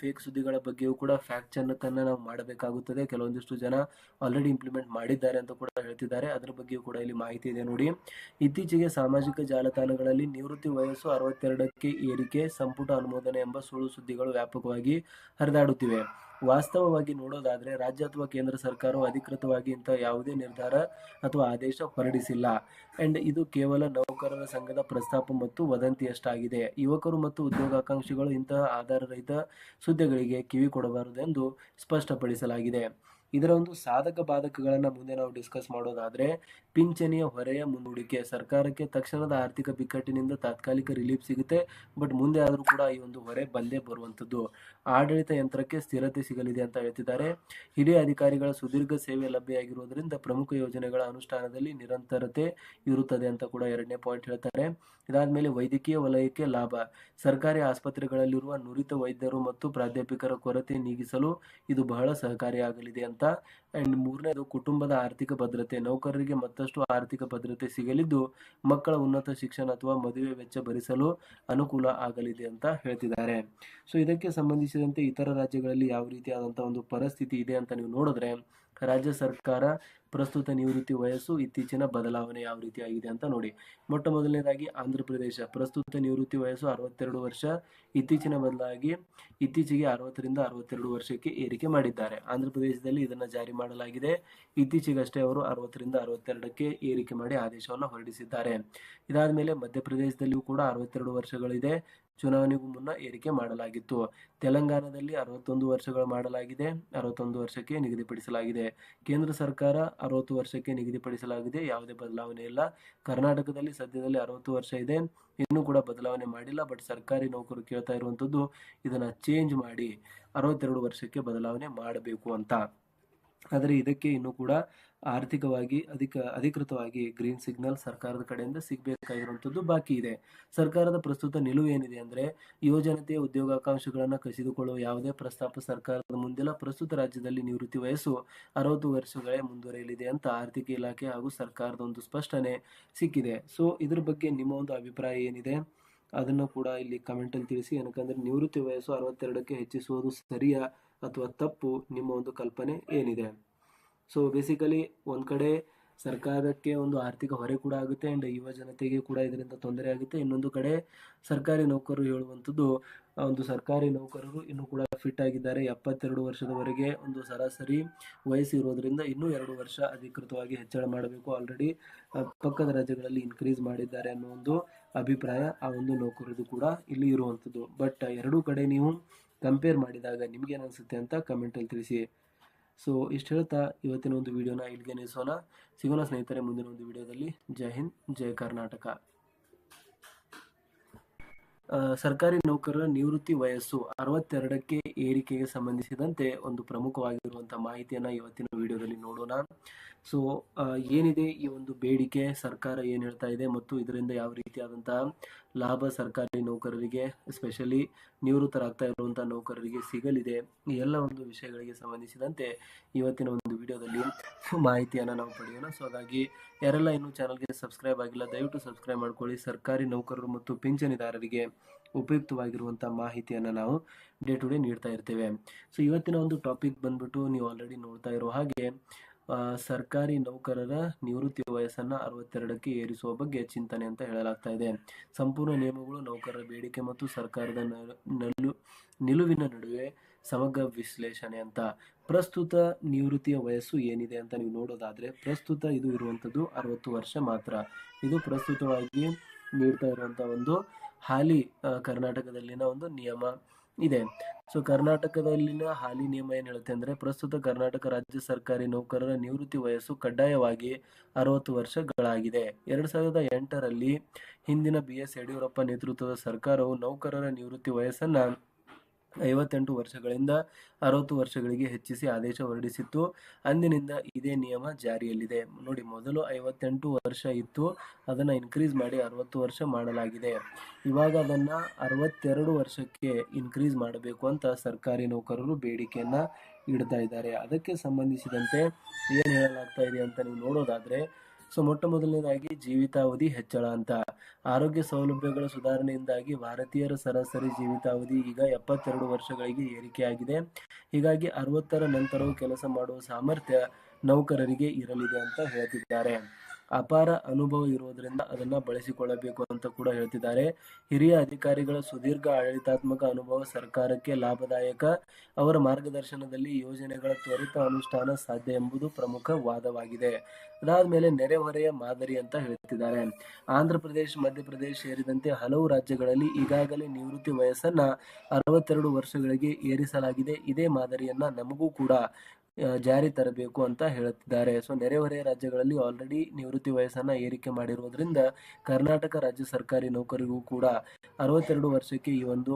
Fake ಸುದ್ದಿಗಳ ಬಗ್ಗೆಯೂ ಕೂಡ ಫ್ಯಾಕ್ಟ್ ಚೆಕ್ ಅನ್ನ ನಾವು ಮಾಡಬೇಕಾಗುತ್ತದೆ. ಕೆಲವೊಂದಿಷ್ಟು ಜನ ಆಲ್ರೆಡಿ ಇಂಪ್ಲಿಮೆಂಟ್ ಮಾಡಿದ್ದಾರೆ ಅಂತ ಕೂಡ ಹೇಳ್ತಿದ್ದಾರೆ. ಅದರ ಬಗ್ಗೆಯೂ ಕೂಡ ಇಲ್ಲಿ ಮಾಹಿತಿ ಇದೆ ನೋಡಿ. ಇತ್ತೀಚೆಗೆ ಸಾಮಾಜಿಕ ಜಾಲತಾಣಗಳಲ್ಲಿ ನಿವೃತ್ತಿ ವಯಸ್ಸು 62ಕ್ಕೆ ಏರಿಕೆ ಸಂಪುಟ ಅನುಮೋದನೆ ಎಂಬ ಸುಳ್ಳು ಸುದ್ದಿಗಳು ವ್ಯಾಪಕವಾಗಿ ಹರಿದಾಡುತ್ತಿವೆ. ವಾಸ್ತವವಾಗಿ ನೋಡೋದಾದ್ರೆ ರಾಜ್ಯ ಅಥವಾ ಕೇಂದ್ರ ಸರ್ಕಾರವು ಅಧಿಕೃತವಾಗಿ ಇಂತಹ ಯಾವುದೇ ನಿರ್ಧಾರ ಅಥವಾ ಆದೇಶ ಹೊರಡಿಸಿಲ್ಲ. ಅಂಡ್ ಇದು ಕೇವಲ ನೌಕರರ ಸಂಘದ ಪ್ರಸ್ತಾಪ ಮತ್ತು ವದಂತಿಯಷ್ಟಾಗಿದೆ. ಯುವಕರು ಮತ್ತು ಉದ್ಯೋಗಾಕಾಂಕ್ಷಿಗಳು ಇಂತಹ ಆಧಾರರಹಿತ ಸುದ್ದಿಗಳಿಗೆ ಕಿವಿ ಕೊಡಬಾರದು ಎಂದು ಸ್ಪಷ್ಟಪಡಿಸಲಾಗಿದೆ. ಇದರ ಒಂದು ಸಾಧಕ ಬಾಧಕಗಳನ್ನ ಮುಂದೆ ನಾವು ಡಿಸ್ಕಸ್ ಮಾಡೋದಾದ್ರೆ, ಪಿಂಚಣಿಯ ಹೊರೆಯ ಮುಂದೂಡಿಕೆ. ಸರ್ಕಾರಕ್ಕೆ ತಕ್ಷಣದ ಆರ್ಥಿಕ ಬಿಕ್ಕಟ್ಟಿನಿಂದ ತಾತ್ಕಾಲಿಕ ರಿಲೀಫ್ ಸಿಗುತ್ತೆ, ಬಟ್ ಮುಂದೆ ಆದ್ರೂ ಕೂಡ ಈ ಒಂದು ಹೊರೆ ಬಂದೇ ಬರುವಂತದ್ದು. ಆಡಳಿತ ಯಂತ್ರಕ್ಕೆ ಸ್ಥಿರತೆ ಸಿಗಲಿದೆ ಅಂತ ಹೇಳ್ತಿದ್ದಾರೆ. ಹಿರಿಯ ಅಧಿಕಾರಿಗಳ ಸುದೀರ್ಘ ಸೇವೆ ಲಭ್ಯವಾಗಿರುವುದರಿಂದ ಪ್ರಮುಖ ಯೋಜನೆಗಳ ಅನುಷ್ಠಾನದಲ್ಲಿ ನಿರಂತರತೆ ಇರುತ್ತದೆ ಅಂತ ಕೂಡ 2ನೇ ಪಾಯಿಂಟ್ ಹೇಳ್ತಾರೆ. ಇದಾದ್ಮೇಲೆ ವೈದ್ಯಕೀಯ ವಲಯಕ್ಕೆ ಲಾಭ. ಸರ್ಕಾರಿ ಆಸ್ಪತ್ರೆಗಳಲ್ಲಿರುವ ನುರಿತ ವೈದ್ಯರು ಮತ್ತು ಪ್ರಾಧ್ಯಾಪಕರ ಕೊರತೆ ನೀಗಿಸಲು ಇದು ಬಹಳ ಸಹಕಾರಿಯಾಗಲಿದೆ ಅಂತ. ಅಂಡ್ 3ನೇದು ಕುಟುಂಬದ ಆರ್ಥಿಕ ಭದ್ರತೆ. ನೌಕರರಿಗೆ ಮತ್ತಷ್ಟು ಆರ್ಥಿಕ ಭದ್ರತೆ ಸಿಗಲಿದ್ದು ಮಕ್ಕಳ ಉನ್ನತ ಶಿಕ್ಷಣ ಅಥವಾ ಮದುವೆ ವೆಚ್ಚ ಭರಿಸಲು ಅನುಕೂಲ ಆಗಲಿದೆ ಅಂತ ಹೇಳ್ತಿದ್ದಾರೆ. ಸೊ ಇದಕ್ಕೆ ಸಂಬಂಧಿಸಿದಂತೆ ಇತರ ರಾಜ್ಯಗಳಲ್ಲಿ ಯಾವ ರೀತಿಯಾದಂತಹ ಒಂದು ಪರಿಸ್ಥಿತಿ ಇದೆ ಅಂತ ನೀವು ನೋಡಿದ್ರೆ, ರಾಜ್ಯ ಸರ್ಕಾರ ಪ್ರಸ್ತುತ ನಿವೃತ್ತಿ ವಯಸ್ಸು ಇತ್ತೀಚಿನ ಬದಲಾವಣೆ ಯಾವ ರೀತಿಯಾಗಿದೆ ಅಂತ ನೋಡಿ. ಮೊಟ್ಟ ಮೊದಲನೇದಾಗಿ ಆಂಧ್ರ ಪ್ರದೇಶ ಪ್ರಸ್ತುತ ನಿವೃತ್ತಿ ವಯಸ್ಸು 62 ವರ್ಷ, ಇತ್ತೀಚೆಗೆ 60ರಿಂದ 62 ವರ್ಷಕ್ಕೆ ಏರಿಕೆ ಮಾಡಿದ್ದಾರೆ. ಆಂಧ್ರ ಪ್ರದೇಶದಲ್ಲಿ ಇದನ್ನ ಜಾರಿ ಮಾಡಲಾಗಿದೆ. ಇತ್ತೀಚೆಗಷ್ಟೇ ಅವರು 60ರಿಂದ 62ಕ್ಕೆ ಏರಿಕೆ ಮಾಡಿ ಆದೇಶವನ್ನು ಹೊರಡಿಸಿದ್ದಾರೆ. ಇದಾದ ಮೇಲೆ ಮಧ್ಯಪ್ರದೇಶದಲ್ಲಿಯೂ ಕೂಡ 62 ವರ್ಷಗಳಿದೆ. ಚುನಾವಣೆಗೂ ಮುನ್ನ ಏರಿಕೆ ಮಾಡಲಾಗಿತ್ತು. ತೆಲಂಗಾಣದಲ್ಲಿ 61 ವರ್ಷಗಳು ಮಾಡಲಾಗಿದೆ, 61 ವರ್ಷಕ್ಕೆ ನಿಗದಿಪಡಿಸಲಾಗಿದೆ. ಕೇಂದ್ರ ಸರ್ಕಾರ 60 ವರ್ಷಕ್ಕೆ ನಿಗದಿಪಡಿಸಲಾಗಿದೆ, ಯಾವುದೇ ಬದಲಾವಣೆ ಇಲ್ಲ. ಕರ್ನಾಟಕದಲ್ಲಿ ಸದ್ಯದಲ್ಲಿ 60 ವರ್ಷ ಇದೆ, ಇನ್ನೂ ಕೂಡ ಬದಲಾವಣೆ ಮಾಡಿಲ್ಲ. ಬಟ್ ಸರ್ಕಾರಿ ನೌಕರು ಕೇಳ್ತಾ ಇರುವಂತದ್ದು ಇದನ್ನ ಚೇಂಜ್ ಮಾಡಿ 62 ವರ್ಷಕ್ಕೆ ಬದಲಾವಣೆ ಮಾಡಬೇಕು ಅಂತ. ಆದರೆ ಇದಕ್ಕೆ ಇನ್ನೂ ಕೂಡ ಆರ್ಥಿಕವಾಗಿ ಅಧಿಕೃತವಾಗಿ ಗ್ರೀನ್ ಸಿಗ್ನಲ್ ಸರ್ಕಾರದ ಕಡೆಯಿಂದ ಸಿಗಬೇಕಾಗಿರುವಂತದ್ದು ಬಾಕಿ ಇದೆ. ಸರ್ಕಾರದ ಪ್ರಸ್ತುತ ನಿಲುವು ಏನಿದೆ ಅಂದ್ರೆ, ಯುವಜನತೆಯ ಉದ್ಯೋಗಾಕಾಂಕ್ಷೆಗಳನ್ನ ಕಸಿದುಕೊಳ್ಳುವ ಯಾವುದೇ ಪ್ರಸ್ತಾಪ ಸರ್ಕಾರದ ಮುಂದಿಲ್ಲ. ಪ್ರಸ್ತುತ ರಾಜ್ಯದಲ್ಲಿ ನಿವೃತ್ತಿ ವಯಸ್ಸು 60 ವರ್ಷಗಳೇ ಮುಂದುವರಿಯಲಿದೆ ಅಂತ ಆರ್ಥಿಕ ಇಲಾಖೆ ಹಾಗೂ ಸರ್ಕಾರದ ಒಂದು ಸ್ಪಷ್ಟನೆ ಸಿಕ್ಕಿದೆ. ಸೊ ಇದ್ರ ಬಗ್ಗೆ ನಿಮ್ಮ ಒಂದು ಅಭಿಪ್ರಾಯ ಏನಿದೆ ಅದನ್ನು ಕೂಡ ಇಲ್ಲಿ ಕಮೆಂಟ್ ಅಲ್ಲಿ ತಿಳಿಸಿ. ಏನಕ್ಕಂದ್ರೆ ನಿವೃತ್ತಿ ವಯಸ್ಸು 62ಕ್ಕೆ ಹೆಚ್ಚಿಸುವುದು ಸರಿಯಾ ಅಥವಾ ತಪ್ಪು, ನಿಮ್ಮ ಒಂದು ಕಲ್ಪನೆ ಏನಿದೆ? ಸೊ ಬೇಸಿಕಲಿ ಒಂದ್ ಕಡೆ ಸರ್ಕಾರಕ್ಕೆ ಒಂದು ಆರ್ಥಿಕ ಹೊರೆ ಕೂಡ ಆಗುತ್ತೆ ಅಂಡ್ ಯುವ ಜನತೆಗೆ ಕೂಡ ಇದರಿಂದ ತೊಂದರೆ ಆಗುತ್ತೆ. ಇನ್ನೊಂದು ಕಡೆ ಸರ್ಕಾರಿ ನೌಕರರು ಹೇಳುವಂಥದ್ದು, ಒಂದು ಸರ್ಕಾರಿ ನೌಕರರು ಇನ್ನೂ ಕೂಡ ಫಿಟ್ ಆಗಿದ್ದಾರೆ. 72 ವರ್ಷದವರೆಗೆ ಒಂದು ಸರಾಸರಿ ವಯಸ್ಸು ಇರೋದ್ರಿಂದ ಇನ್ನೂ 2 ವರ್ಷ ಅಧಿಕೃತವಾಗಿ ಹೆಚ್ಚಳ ಮಾಡಬೇಕು. ಆಲ್ರೆಡಿ ಪಕ್ಕದ ರಾಜ್ಯಗಳಲ್ಲಿ ಇನ್ಕ್ರೀಸ್ ಮಾಡಿದ್ದಾರೆ ಅನ್ನೋ ಒಂದು ಅಭಿಪ್ರಾಯ ಆ ಒಂದು ನೌಕರದು ಕೂಡ ಇಲ್ಲಿ ಇರುವಂಥದ್ದು. ಬಟ್ ಎರಡೂ ಕಡೆ ನೀವು ಕಂಪೇರ್ ಮಾಡಿದಾಗ ನಿಮ್ಗೆ ಏನ್ ಅನ್ಸುತ್ತೆ ಅಂತ ಕಮೆಂಟ್ ಅಲ್ಲಿ ತಿಳಿಸಿ. ಸೊ ಇಷ್ಟು ಹೇಳ್ತಾ ಇವತ್ತಿನ ಒಂದು ವಿಡಿಯೋನ ಇಲ್ಲಿಗೆ ನಿಲ್ಲಿಸೋಣ. ಸಿಗೋಣ ಸ್ನೇಹಿತರೆ ಮುಂದಿನ ಒಂದು ವಿಡಿಯೋದಲ್ಲಿ. ಜೈ ಹಿಂದ್, ಜೈ ಕರ್ನಾಟಕ. ಸರ್ಕಾರಿ ನೌಕರರ ನಿವೃತ್ತಿ ವಯಸ್ಸು 62ಕ್ಕೆ ಏರಿಕೆಗೆ ಸಂಬಂಧಿಸಿದಂತೆ ಒಂದು ಪ್ರಮುಖವಾಗಿರುವಂತಹ ಮಾಹಿತಿಯನ್ನ ಇವತ್ತಿನ ವಿಡಿಯೋದಲ್ಲಿ ನೋಡೋಣ. ಸೊ ಏನಿದೆ ಈ ಒಂದು ಬೇಡಿಕೆ, ಸರ್ಕಾರ ಏನ್ ಹೇಳ್ತಾ ಇದೆ ಮತ್ತು ಇದರಿಂದ ಯಾವ ರೀತಿಯಾದಂತಹ ಲಾಭ ಸರ್ಕಾರಿ ನೌಕರರಿಗೆ, ಎಸ್ಪೆಷಲಿ ನಿವೃತ್ತರಾಗ್ತಾ ಇರುವಂತಹ ನೌಕರರಿಗೆ ಸಿಗಲಿದೆ, ಈ ಎಲ್ಲ ಒಂದು ವಿಷಯಗಳಿಗೆ ಸಂಬಂಧಿಸಿದಂತೆ ಇವತ್ತಿನ ಒಂದು ವಿಡಿಯೋದಲ್ಲಿ ಮಾಹಿತಿಯನ್ನ ನಾವು ಪಡೆಯೋಣ. ಸೊ ಹಾಗಾಗಿ ಯಾರೆಲ್ಲ ಇನ್ನೂ ಚಾನಲ್ಗೆ ಸಬ್ಸ್ಕ್ರೈಬ್ ಆಗಿಲ್ಲ ದಯವಿಟ್ಟು ಸಬ್ಸ್ಕ್ರೈಬ್ ಮಾಡ್ಕೊಳ್ಳಿ. ಸರ್ಕಾರಿ ನೌಕರರು ಮತ್ತು ಪಿಂಚಣಿದಾರರಿಗೆ ಉಪಯುಕ್ತವಾಗಿರುವಂತಹ ಮಾಹಿತಿಯನ್ನ ನಾವು ಡೇ ಟು ಡೇ ನೀಡ್ತಾ ಇರ್ತೇವೆ. ಸೊ ಇವತ್ತಿನ ಒಂದು ಟಾಪಿಕ್ ಬಂದ್ಬಿಟ್ಟು ನೀವು ಆಲ್ರೆಡಿ ನೋಡ್ತಾ ಇರೋ ಹಾಗೆ ಸರ್ಕಾರಿ ನೌಕರರ ನಿವೃತ್ತಿ ವಯಸ್ಸನ್ನ 62ಕ್ಕೆ ಏರಿಸುವ ಬಗ್ಗೆ ಚಿಂತನೆ ಅಂತ ಹೇಳಲಾಗ್ತಾ ಇದೆ. ಸಂಪೂರ್ಣ ನಿಯಮಗಳು, ನೌಕರರ ಬೇಡಿಕೆ ಮತ್ತು ಸರ್ಕಾರದ ನಿಲುವಿನ ನಡುವೆ ಸಮಗ್ರ ವಿಶ್ಲೇಷಣೆ ಅಂತ. ಪ್ರಸ್ತುತ ನಿವೃತ್ತಿಯ ವಯಸ್ಸು ಏನಿದೆ ಅಂತ ನೀವು ನೋಡೋದಾದ್ರೆ, ಪ್ರಸ್ತುತ ಇದು ಇರುವಂತದ್ದು 60 ವರ್ಷ ಮಾತ್ರ. ಇದು ಪ್ರಸ್ತುತವಾಗಿ ನೀಡ್ತಾ ಇರುವಂತಹ ಒಂದು ಹಾಲಿ ಕರ್ನಾಟಕದಲ್ಲಿನ ಒಂದು ನಿಯಮ ಇದೆ. ಸೊ ಕರ್ನಾಟಕದಲ್ಲಿನ ಹಾಲಿ ನಿಯಮ ಏನ್ ಹೇಳುತ್ತೆ ಅಂದ್ರೆ, ಪ್ರಸ್ತುತ ಕರ್ನಾಟಕ ರಾಜ್ಯ ಸರ್ಕಾರಿ ನೌಕರರ ನಿವೃತ್ತಿ ವಯಸ್ಸು ಕಡ್ಡಾಯವಾಗಿ 60 ವರ್ಷಗಳಾಗಿದೆ. 2008ರಲ್ಲಿ ಹಿಂದಿನ BS ಯಡಿಯೂರಪ್ಪ ನೇತೃತ್ವದ ಸರ್ಕಾರವು ನೌಕರರ ನಿವೃತ್ತಿ ವಯಸ್ಸನ್ನ 58 ವರ್ಷಗಳಿಂದ 60 ವರ್ಷಗಳಿಗೆ ಹೆಚ್ಚಿಸಿ ಆದೇಶ ಹೊರಡಿಸಿತ್ತು. ಅಂದಿನಿಂದ ಇದೇ ನಿಯಮ ಜಾರಿಯಲ್ಲಿದೆ. ನೋಡಿ, ಮೊದಲು 58 ವರ್ಷ ಇತ್ತು, ಅದನ್ನ ಇನ್ಕ್ರೀಸ್ ಮಾಡಿ 60 ವರ್ಷ ಮಾಡಲಾಗಿದೆ. ಇವಾಗ ಅದನ್ನ 62 ವರ್ಷಕ್ಕೆ ಇನ್ಕ್ರೀಸ್ ಮಾಡಬೇಕು ಅಂತ ಸರ್ಕಾರಿ ನೌಕರರು ಬೇಡಿಕೆಯನ್ನ ಇಡ್ತಾ ಇದ್ದಾರೆ. ಅದಕ್ಕೆ ಸಂಬಂಧಿಸಿದಂತೆ ಏನ್ ಹೇಳಲಾಗ್ತಾ ಇದೆ ಅಂತ ನೀವು ನೋಡೋದಾದ್ರೆ, ಸೊ ಮೊಟ್ಟ ಮೊದಲನೇದಾಗಿ ಜೀವಿತಾವಧಿ ಹೆಚ್ಚಳ ಅಂತ. ಆರೋಗ್ಯ ಸೌಲಭ್ಯಗಳ ಸುಧಾರಣೆಯಿಂದಾಗಿ ಭಾರತೀಯರ ಸರಾಸರಿ ಜೀವಿತಾವಧಿ ಈಗ 72 ವರ್ಷಗಳಿಗೆ ಏರಿಕೆಯಾಗಿದೆ. ಹೀಗಾಗಿ 60ರ ನಂತರವೂ ಕೆಲಸ ಮಾಡುವ ಸಾಮರ್ಥ್ಯ ನೌಕರರಿಗೆ ಇರಲಿದೆ ಅಂತ ಹೇಳ್ತಿದ್ದಾರೆ. ಅಪಾರ ಅನುಭವ ಇರುವುದರಿಂದ ಅದನ್ನ ಬಳಸಿಕೊಳ್ಳಬೇಕು ಅಂತ ಕೂಡ ಹೇಳ್ತಿದ್ದಾರೆ. ಹಿರಿಯ ಅಧಿಕಾರಿಗಳ ಸುದೀರ್ಘ ಆಡಳಿತಾತ್ಮಕ ಅನುಭವ ಸರ್ಕಾರಕ್ಕೆ ಲಾಭದಾಯಕ. ಅವರ ಮಾರ್ಗದರ್ಶನದಲ್ಲಿ ಯೋಜನೆಗಳ ತ್ವರಿತ ಅನುಷ್ಠಾನ ಸಾಧ್ಯ ಎಂಬುದು ಪ್ರಮುಖ ವಾದವಾಗಿದೆ. ಅದಾದ್ಮೇಲೆ ನೆರೆಹೊರೆಯ ಮಾದರಿ ಅಂತ ಹೇಳ್ತಿದ್ದಾರೆ. ಆಂಧ್ರ ಪ್ರದೇಶ, ಮಧ್ಯಪ್ರದೇಶ ಸೇರಿದಂತೆ ಹಲವು ರಾಜ್ಯಗಳಲ್ಲಿ ಈಗಾಗಲೇ ನಿವೃತ್ತಿ ವಯಸ್ಸನ್ನ 62 ವರ್ಷಗಳಿಗೆ ಏರಿಸಲಾಗಿದೆ. ಇದೇ ಮಾದರಿಯನ್ನ ನಮಗೂ ಕೂಡ ಜಾರಿ ತರಬೇಕು ಅಂತ ಹೇಳುತ್ತಿದ್ದಾರೆ. ಸೊ ನೆರೆಹೊರೆಯ ರಾಜ್ಯಗಳಲ್ಲಿ ಆಲ್ರೆಡಿ ನಿವೃತ್ತಿ ವಯಸ್ಸನ್ನ ಏರಿಕೆ ಮಾಡಿರುವುದರಿಂದ ಕರ್ನಾಟಕ ರಾಜ್ಯ ಸರ್ಕಾರಿ ನೌಕರಿಗೂ ಕೂಡ 62 ವರ್ಷಕ್ಕೆ ಈ ಒಂದು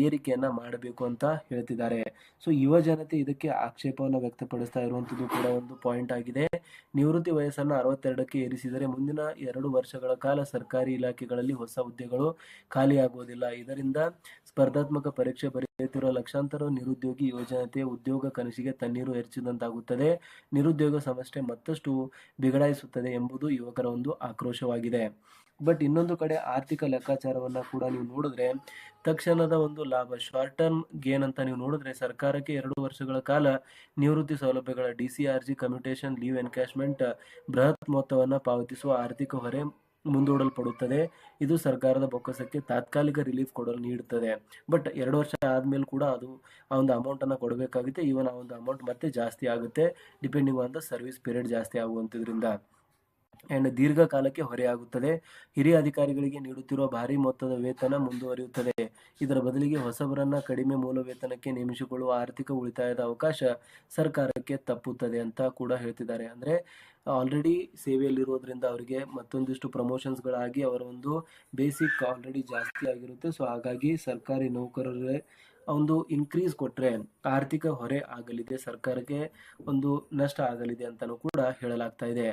ಏರಿಕೆಯನ್ನ ಮಾಡಬೇಕು ಅಂತ ಹೇಳ್ತಿದ್ದಾರೆ. ಸೊ ಯುವ ಜನತೆ ಇದಕ್ಕೆ ಆಕ್ಷೇಪವನ್ನು ವ್ಯಕ್ತಪಡಿಸ್ತಾ ಇರುವಂತದ್ದು ಕೂಡ ಒಂದು ಪಾಯಿಂಟ್ ಆಗಿದೆ. ನಿವೃತ್ತಿ ವಯಸ್ಸನ್ನು 62ಕ್ಕೆ ಏರಿಸಿದರೆ ಮುಂದಿನ 2 ವರ್ಷಗಳ ಕಾಲ ಸರ್ಕಾರಿ ಇಲಾಖೆಗಳಲ್ಲಿ ಹೊಸ ಹುದ್ದೆಗಳು ಖಾಲಿಯಾಗುವುದಿಲ್ಲ. ಇದರಿಂದ ಸ್ಪರ್ಧಾತ್ಮಕ ಪರೀಕ್ಷೆ ಬರೆಯುತ್ತಿರುವ ಲಕ್ಷಾಂತರ ನಿರುದ್ಯೋಗಿ ಯುವಜನತೆ ಉದ್ಯೋಗ ಕನಸಿಗೆ ತಣ್ಣೀರು ಎರಚಿದಂತಾಗುತ್ತದೆ. ನಿರುದ್ಯೋಗ ಸಮಸ್ಯೆ ಮತ್ತಷ್ಟು ಬಿಗಡಾಯಿಸುತ್ತದೆ ಎಂಬುದು ಯುವಕರ ಒಂದು ಆಕ್ರೋಶವಾಗಿದೆ. ಬಟ್ ಇನ್ನೊಂದು ಕಡೆ ಆರ್ಥಿಕ ಲೆಕ್ಕಾಚಾರವನ್ನ ಕೂಡ ನೀವು ನೋಡಿದ್ರೆ ತಕ್ಷಣದ ಒಂದು ಲಾಭ, ಶಾರ್ಟ್ ಟರ್ಮ್ ಗೇನ್ ಅಂತ ನೀವು ನೋಡಿದ್ರೆ ಸರ್ಕಾರಕ್ಕೆ 2 ವರ್ಷಗಳ ಕಾಲ ನಿವೃತ್ತಿ ಸೌಲಭ್ಯಗಳ DCRG ಕಮ್ಯುಟೇಷನ್ ಲೀವ್ ಎನ್ಕ್ಯಾಶ್ಮೆಂಟ್ ಬೃಹತ್ ಮೊತ್ತವನ್ನ ಪಾವತಿಸುವ ಆರ್ಥಿಕ ಹೊರೆ ಮುಂದೂಡಲ್ಪಡುತ್ತದೆ. ಇದು ಸರ್ಕಾರದ ಬೊಕ್ಕಸಕ್ಕೆ ತಾತ್ಕಾಲಿಕ ರಿಲೀಫ್ ಕೊಡಲು ನೀಡುತ್ತದೆ. ಬಟ್ 2 ವರ್ಷ ಆದ್ಮೇಲೆ ಕೂಡ ಅದು ಆ ಒಂದು ಅಮೌಂಟ್ ಅನ್ನ ಕೊಡಬೇಕಾಗುತ್ತೆ. ಇವನ್ ಆ ಒಂದು ಅಮೌಂಟ್ ಮತ್ತೆ ಜಾಸ್ತಿ ಆಗುತ್ತೆ depending on the service period ಜಾಸ್ತಿ ಆಗುವಂತದ್ರಿಂದ. ಅಂಡ್ ದೀರ್ಘಕಾಲಕ್ಕೆ ಹೊರೆಯಾಗುತ್ತದೆ. ಹಿರಿಯ ಅಧಿಕಾರಿಗಳಿಗೆ ನೀಡುತ್ತಿರುವ ಭಾರಿ ಮೊತ್ತದ ವೇತನ ಮುಂದುವರಿಯುತ್ತದೆ. ಇದರ ಬದಲಿಗೆ ಹೊಸಬರನ್ನ ಕಡಿಮೆ ಮೂಲ ವೇತನಕ್ಕೆ ನೇಮಿಸಿಕೊಳ್ಳುವ ಆರ್ಥಿಕ ಉಳಿತಾಯದ ಅವಕಾಶ ಸರ್ಕಾರಕ್ಕೆ ತಪ್ಪುತ್ತದೆ ಅಂತ ಕೂಡ ಹೇಳ್ತಿದ್ದಾರೆ. ಅಂದ್ರೆ ಆಲ್ರೆಡಿ ಸೇವೆಯಲ್ಲಿರೋದ್ರಿಂದ ಅವರಿಗೆ ಮತ್ತೊಂದಿಷ್ಟು ಪ್ರಮೋಷನ್ಸ್ಗಳಾಗಿ ಅವರ ಒಂದು ಬೇಸಿಕ್ ಆಲ್ರೆಡಿ ಜಾಸ್ತಿ ಆಗಿರುತ್ತೆ. ಸೊ ಹಾಗಾಗಿ ಸರ್ಕಾರಿ ನೌಕರರೇ ಒಂದು ಇನ್ಕ್ರೀಸ್ ಕೊಟ್ರೆ ಆರ್ಥಿಕ ಹೊರೆ ಆಗಲಿದೆ, ಸರ್ಕಾರಕ್ಕೆ ಒಂದು ನಷ್ಟ ಆಗಲಿದೆ ಅಂತಾನೂ ಕೂಡ ಹೇಳಲಾಗ್ತಾ ಇದೆ.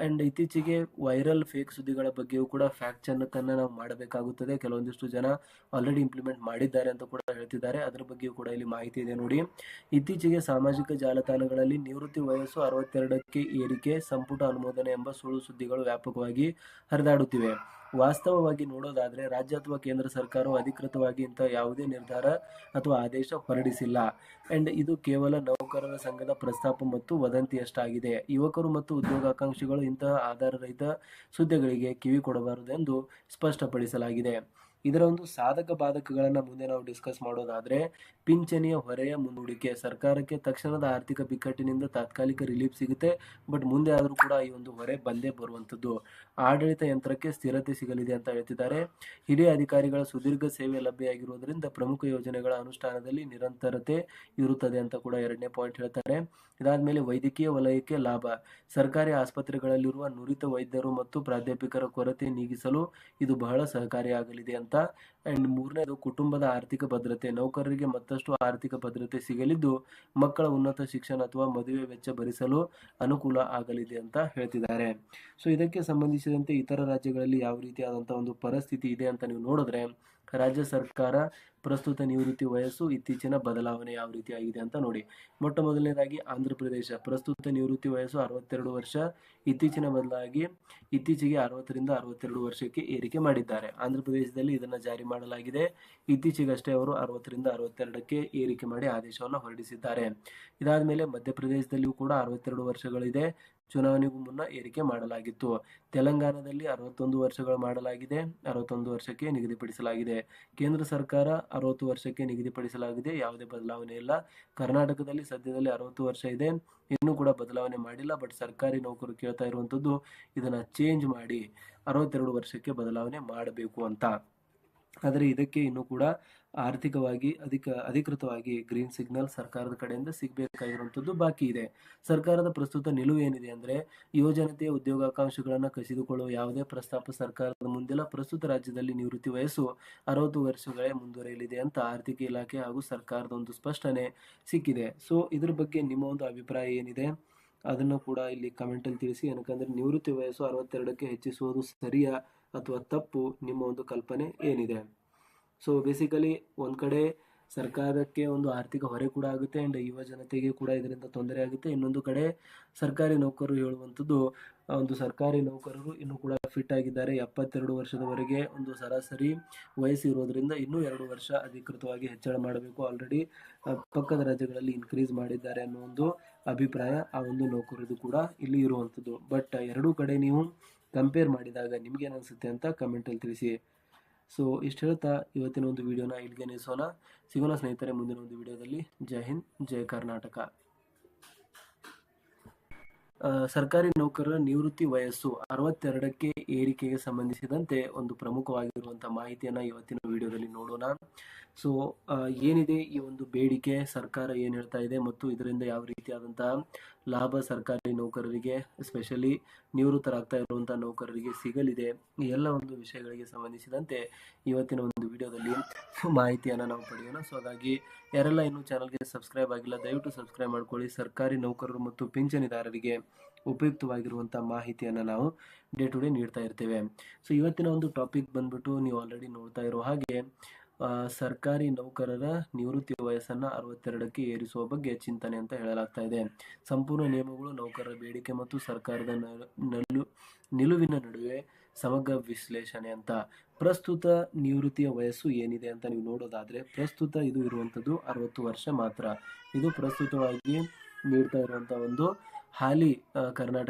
ಅಂಡ್ ಇತ್ತೀಚೆಗೆ ವೈರಲ್ ಫೇಕ್ ಸುದ್ದಿಗಳ ಬಗ್ಗೆಯೂ ಕೂಡ ಫ್ಯಾಕ್ಟ್ ಚೆಕ್ ಅನ್ನ ನಾವು ಮಾಡಬೇಕಾಗುತ್ತದೆ. ಕೆಲವೊಂದಿಷ್ಟು ಜನ ಆಲ್ರೆಡಿ ಇಂಪ್ಲಿಮೆಂಟ್ ಮಾಡಿದ್ದಾರೆ ಅಂತ ಕೂಡ ಹೇಳ್ತಿದ್ದಾರೆ. ಅದರ ಬಗ್ಗೆಯೂ ಕೂಡ ಇಲ್ಲಿ ಮಾಹಿತಿ ಇದೆ ನೋಡಿ. ಇತ್ತೀಚೆಗೆ ಸಾಮಾಜಿಕ ಜಾಲತಾಣಗಳಲ್ಲಿ ನಿವೃತ್ತಿ ವಯಸ್ಸು 62ಕ್ಕೆ ಏರಿಕೆ ಸಂಪುಟ ಅನುಮೋದನೆ ಎಂಬ ಸುಳ್ಳು ಸುದ್ದಿಗಳು ವ್ಯಾಪಕವಾಗಿ ಹರಿದಾಡುತ್ತಿವೆ. ವಾಸ್ತವವಾಗಿ ನೋಡೋದಾದ್ರೆ ರಾಜ್ಯ ಅಥವಾ ಕೇಂದ್ರ ಸರ್ಕಾರವು ಅಧಿಕೃತವಾಗಿ ಇಂತಹ ಯಾವುದೇ ನಿರ್ಧಾರ ಅಥವಾ ಆದೇಶ ಹೊರಡಿಸಿಲ್ಲ. ಅಂಡ್ ಇದು ಕೇವಲ ನೌಕರರ ಸಂಘದ ಪ್ರಸ್ತಾಪ ಮತ್ತು ವದಂತಿಯಷ್ಟಾಗಿದೆ. ಯುವಕರು ಮತ್ತು ಉದ್ಯೋಗಾಕಾಂಕ್ಷಿಗಳು ಇಂತಹ ಆಧಾರರಹಿತ ಸುದ್ದಿಗಳಿಗೆ ಕಿವಿ ಕೊಡಬಾರದು ಎಂದು ಸ್ಪಷ್ಟಪಡಿಸಲಾಗಿದೆ. ಇದರ ಒಂದು ಸಾಧಕ ಬಾಧಕಗಳನ್ನ ಮುಂದೆ ನಾವು ಡಿಸ್ಕಸ್ ಮಾಡೋದಾದ್ರೆ ಪಿಂಚಣಿಯ ಹೊರೆಯ ಮುಂದೂಡಿಕೆ. ಸರ್ಕಾರಕ್ಕೆ ತಕ್ಷಣದ ಆರ್ಥಿಕ ಬಿಕ್ಕಟ್ಟಿನಿಂದ ತಾತ್ಕಾಲಿಕ ರಿಲೀಫ್ ಸಿಗುತ್ತೆ, ಬಟ್ ಮುಂದೆ ಆದ್ರೂ ಕೂಡ ಈ ಒಂದು ಹೊರೆ ಬಂದೇ ಬರುವಂತದ್ದು. ಆಡಳಿತ ಯಂತ್ರಕ್ಕೆ ಸ್ಥಿರತೆ ಸಿಗಲಿದೆ ಅಂತ ಹೇಳ್ತಿದ್ದಾರೆ. ಹಿರಿಯ ಅಧಿಕಾರಿಗಳ ಸುದೀರ್ಘ ಸೇವೆ ಲಭ್ಯವಾಗಿರುವುದರಿಂದ ಪ್ರಮುಖ ಯೋಜನೆಗಳ ಅನುಷ್ಠಾನದಲ್ಲಿ ನಿರಂತರತೆ ಇರುತ್ತದೆ ಅಂತ ಕೂಡ 2ನೇ ಪಾಯಿಂಟ್ ಹೇಳ್ತಾರೆ. ಇದಾದ್ಮೇಲೆ ವೈದ್ಯಕೀಯ ವಲಯಕ್ಕೆ ಲಾಭ. ಸರ್ಕಾರಿ ಆಸ್ಪತ್ರೆಗಳಲ್ಲಿರುವ ನುರಿತ ವೈದ್ಯರು ಮತ್ತು ಪ್ರಾಧ್ಯಾಪಕರ ಕೊರತೆ ನೀಗಿಸಲು ಇದು ಬಹಳ ಸಹಕಾರಿಯಾಗಲಿದೆ ಅಂತ. ಅಂಡ್ 3ನೇದು ಕುಟುಂಬದ ಆರ್ಥಿಕ ಭದ್ರತೆ. ನೌಕರರಿಗೆ ಮತ್ತಷ್ಟು ಆರ್ಥಿಕ ಭದ್ರತೆ ಸಿಗಲಿದ್ದು ಮಕ್ಕಳ ಉನ್ನತ ಶಿಕ್ಷಣ ಅಥವಾ ಮದುವೆ ವೆಚ್ಚ ಭರಿಸಲು ಅನುಕೂಲ ಆಗಲಿದೆ ಅಂತ ಹೇಳ್ತಿದ್ದಾರೆ. ಸೊ ಇದಕ್ಕೆ ಸಂಬಂಧಿಸಿದಂತೆ ಇತರ ರಾಜ್ಯಗಳಲ್ಲಿ ಯಾವ ರೀತಿಯಾದಂತಹ ಒಂದು ಪರಿಸ್ಥಿತಿ ಇದೆ ಅಂತ ನೀವು ನೋಡಿದ್ರೆ ರಾಜ್ಯ ಸರ್ಕಾರ ಪ್ರಸ್ತುತ ನಿವೃತ್ತಿ ವಯಸ್ಸು ಇತ್ತೀಚಿನ ಬದಲಾವಣೆ ಯಾವ ರೀತಿ ಆಗಿದೆ ಅಂತ ನೋಡಿ. ಮೊಟ್ಟ ಮೊದಲನೇದಾಗಿ ಆಂಧ್ರ ಪ್ರದೇಶ ಪ್ರಸ್ತುತ ನಿವೃತ್ತಿ ವಯಸ್ಸು 62 ವರ್ಷ. ಇತ್ತೀಚೆಗೆ 60ರಿಂದ 62 ವರ್ಷಕ್ಕೆ ಏರಿಕೆ ಮಾಡಿದ್ದಾರೆ. ಆಂಧ್ರ ಪ್ರದೇಶದಲ್ಲಿ ಇದನ್ನ ಜಾರಿ ಮಾಡಲಾಗಿದೆ. ಇತ್ತೀಚೆಗಷ್ಟೇ ಅವರು 60ರಿಂದ 62ಕ್ಕೆ ಏರಿಕೆ ಮಾಡಿ ಆದೇಶವನ್ನು ಹೊರಡಿಸಿದ್ದಾರೆ. ಇದಾದ್ಮೇಲೆ ಮಧ್ಯಪ್ರದೇಶದಲ್ಲಿಯೂ ಕೂಡ 62 ವರ್ಷಗಳಿದೆ. ಚುನಾವಣೆಗೂ ಮುನ್ನ ಏರಿಕೆ ಮಾಡಲಾಗಿತ್ತು. ತೆಲಂಗಾಣದಲ್ಲಿ 61 ವರ್ಷಗಳು ಮಾಡಲಾಗಿದೆ, 61 ವರ್ಷಕ್ಕೆ ನಿಗದಿಪಡಿಸಲಾಗಿದೆ. ಕೇಂದ್ರ ಸರ್ಕಾರ 60 ವರ್ಷಕ್ಕೆ ನಿಗದಿಪಡಿಸಲಾಗಿದೆ, ಯಾವುದೇ ಬದಲಾವಣೆ ಇಲ್ಲ. ಕರ್ನಾಟಕದಲ್ಲಿ ಸದ್ಯದಲ್ಲಿ 60 ವರ್ಷ ಇದೆ, ಇನ್ನೂ ಕೂಡ ಬದಲಾವಣೆ ಮಾಡಿಲ್ಲ. ಬಟ್ ಸರ್ಕಾರಿ ನೌಕರರು ಕೇಳ್ತಾ ಇರುವಂತದ್ದು ಇದನ್ನ ಚೇಂಜ್ ಮಾಡಿ 62 ವರ್ಷಕ್ಕೆ ಬದಲಾವಣೆ ಮಾಡಬೇಕು ಅಂತ. ಆದರೆ ಇದಕ್ಕೆ ಇನ್ನೂ ಕೂಡ ಆರ್ಥಿಕವಾಗಿ ಅಧಿಕೃತವಾಗಿ ಗ್ರೀನ್ ಸಿಗ್ನಲ್ ಸರ್ಕಾರದ ಕಡೆಯಿಂದ ಸಿಗಬೇಕಾಗಿರುವಂತದ್ದು ಬಾಕಿ ಇದೆ. ಸರ್ಕಾರದ ಪ್ರಸ್ತುತ ನಿಲುವು ಏನಿದೆ ಅಂದ್ರೆ ಯುವಜನತೆಯ ಉದ್ಯೋಗಾಕಾಂಕ್ಷೆಗಳನ್ನ ಕಸಿದುಕೊಳ್ಳುವ ಯಾವುದೇ ಪ್ರಸ್ತಾಪ ಸರ್ಕಾರದ ಮುಂದಿಲ್ಲ. ಪ್ರಸ್ತುತ ರಾಜ್ಯದಲ್ಲಿ ನಿವೃತ್ತಿ ವಯಸ್ಸು 60 ವರ್ಷಗಳೇ ಮುಂದುವರಿಯಲಿದೆ ಅಂತ ಆರ್ಥಿಕ ಇಲಾಖೆ ಹಾಗೂ ಸರ್ಕಾರದ ಒಂದು ಸ್ಪಷ್ಟನೆ ಸಿಕ್ಕಿದೆ. ಸೊ ಇದ್ರ ಬಗ್ಗೆ ನಿಮ್ಮ ಒಂದು ಅಭಿಪ್ರಾಯ ಏನಿದೆ ಅದನ್ನು ಕೂಡ ಇಲ್ಲಿ ಕಮೆಂಟ್ ಅಲ್ಲಿ ತಿಳಿಸಿ. ಏನಕ್ಕಂದ್ರೆ ನಿವೃತ್ತಿ ವಯಸ್ಸು 62ಕ್ಕೆ ಹೆಚ್ಚಿಸುವುದು ಸರಿಯಾ ಅಥವಾ ತಪ್ಪು, ನಿಮ್ಮ ಒಂದು ಕಲ್ಪನೆ ಏನಿದೆ? ಸೊ ಬೇಸಿಕಲಿ ಒಂದ್ ಕಡೆ ಸರ್ಕಾರಕ್ಕೆ ಒಂದು ಆರ್ಥಿಕ ಹೊರೆ ಕೂಡ ಆಗುತ್ತೆ ಅಂಡ್ ಯುವ ಜನತೆಗೆ ಕೂಡ ಇದರಿಂದ ತೊಂದರೆ ಆಗುತ್ತೆ. ಇನ್ನೊಂದು ಕಡೆ ಸರ್ಕಾರಿ ನೌಕರರು ಹೇಳುವಂಥದ್ದು, ಒಂದು ಸರ್ಕಾರಿ ನೌಕರರು ಇನ್ನೂ ಕೂಡ ಫಿಟ್ ಆಗಿದ್ದಾರೆ. 72 ವರ್ಷದವರೆಗೆ ಒಂದು ಸರಾಸರಿ ವಯಸ್ಸು ಇರೋದ್ರಿಂದ ಇನ್ನೂ 2 ವರ್ಷ ಅಧಿಕೃತವಾಗಿ ಹೆಚ್ಚಳ ಮಾಡಬೇಕು. ಆಲ್ರೆಡಿ ಪಕ್ಕದ ರಾಜ್ಯಗಳಲ್ಲಿ ಇನ್ಕ್ರೀಸ್ ಮಾಡಿದ್ದಾರೆ ಅನ್ನೋ ಒಂದು ಅಭಿಪ್ರಾಯ ಆ ಒಂದು ನೌಕರರದು ಕೂಡ ಇಲ್ಲಿ ಇರುವಂಥದ್ದು. ಬಟ್ ಎರಡೂ ಕಡೆ ನೀವು ಕಂಪೇರ್ ಮಾಡಿದಾಗ ನಿಮ್ಗೇನು ಅನಿಸುತ್ತೆ ಅಂತ ಕಮೆಂಟಲ್ಲಿ ತಿಳಿಸಿ. ಸೊ ಇಷ್ಟು ಹೇಳ್ತಾ ಇವತ್ತಿನ ಒಂದು ವಿಡಿಯೋನ ಇಲ್ಲಿಗೆ ನಿಲ್ಲಿಸೋಣ. ಸಿಗೋಣ ಸ್ನೇಹಿತರೆ ಮುಂದಿನ ಒಂದು ವಿಡಿಯೋದಲ್ಲಿ. ಜೈ ಹಿಂದ್, ಜೈ ಕರ್ನಾಟಕ. ಸರ್ಕಾರಿ ನೌಕರರ ನಿವೃತ್ತಿ ವಯಸ್ಸು 62ಕ್ಕೆ ಏರಿಕೆಗೆ ಸಂಬಂಧಿಸಿದಂತೆ ಒಂದು ಪ್ರಮುಖವಾಗಿರುವಂತಹ ಮಾಹಿತಿಯನ್ನ ಇವತ್ತಿನ ವಿಡಿಯೋದಲ್ಲಿ ನೋಡೋಣ. ಸೊ ಏನಿದೆ ಈ ಒಂದು ಬೇಡಿಕೆ, ಸರ್ಕಾರ ಏನ್ ಹೇಳ್ತಾ ಇದೆ ಮತ್ತು ಇದರಿಂದ ಯಾವ ರೀತಿಯಾದಂತಹ ಲಾಭ ಸರ್ಕಾರಿ ನೌಕರರಿಗೆ, ಎಸ್ಪೆಷಲಿ ನಿವೃತ್ತರಾಗ್ತಾ ಇರುವಂತಹ ನೌಕರರಿಗೆ ಸಿಗಲಿದೆ, ಈ ಎಲ್ಲ ಒಂದು ವಿಷಯಗಳಿಗೆ ಸಂಬಂಧಿಸಿದಂತೆ ಇವತ್ತಿನ ಒಂದು ವಿಡಿಯೋದಲ್ಲಿ ಮಾಹಿತಿಯನ್ನ ನಾವು ಪಡೆಯೋಣ. ಸೊ ಹಾಗಾಗಿ ಯಾರೆಲ್ಲ ಇನ್ನೂ ಚಾನಲ್ಗೆ ಸಬ್ಸ್ಕ್ರೈಬ್ ಆಗಿಲ್ಲ, ದಯವಿಟ್ಟು ಸಬ್ಸ್ಕ್ರೈಬ್ ಮಾಡ್ಕೊಳ್ಳಿ. ಸರ್ಕಾರಿ ನೌಕರರು ಮತ್ತು ಪಿಂಚಣಿದಾರರಿಗೆ ಉಪಯುಕ್ತವಾಗಿರುವಂತಹ ಮಾಹಿತಿಯನ್ನ ನಾವು ಡೇ ಟು ಡೇ ನೀಡ್ತಾ ಇರ್ತೇವೆ. ಸೊ ಇವತ್ತಿನ ಒಂದು ಟಾಪಿಕ್ ಬಂದ್ಬಿಟ್ಟು ನೀವು ಆಲ್ರೆಡಿ ನೋಡ್ತಾ ಇರೋ ಹಾಗೆ ಸರ್ಕಾರಿ ನೌಕರರ ನಿವೃತ್ತಿ ವಯಸ್ಸನ್ನ 62ಕ್ಕೆ ಏರಿಸುವ ಬಗ್ಗೆ ಚಿಂತನೆ ಅಂತ ಹೇಳಲಾಗ್ತಾ ಇದೆ. ಸಂಪೂರ್ಣ ನಿಯಮಗಳು, ನೌಕರರ ಬೇಡಿಕೆ ಮತ್ತು ಸರ್ಕಾರದ ನಿಲುವಿನ ನಡುವೆ ಸಮಗ್ರ ವಿಶ್ಲೇಷಣೆ ಅಂತ. ಪ್ರಸ್ತುತ ನಿವೃತ್ತಿಯ ವಯಸ್ಸು ಏನಿದೆ ಅಂತ ನೀವು ನೋಡೋದಾದ್ರೆ, ಪ್ರಸ್ತುತ ಇದು ಇರುವಂತದ್ದು 60 ವರ್ಷ ಮಾತ್ರ. ಇದು ಪ್ರಸ್ತುತವಾಗಿ ನೀಡ್ತಾ ಇರುವಂತಹ ಒಂದು ಹಾಲಿ ಕರ್ನಾಟಕ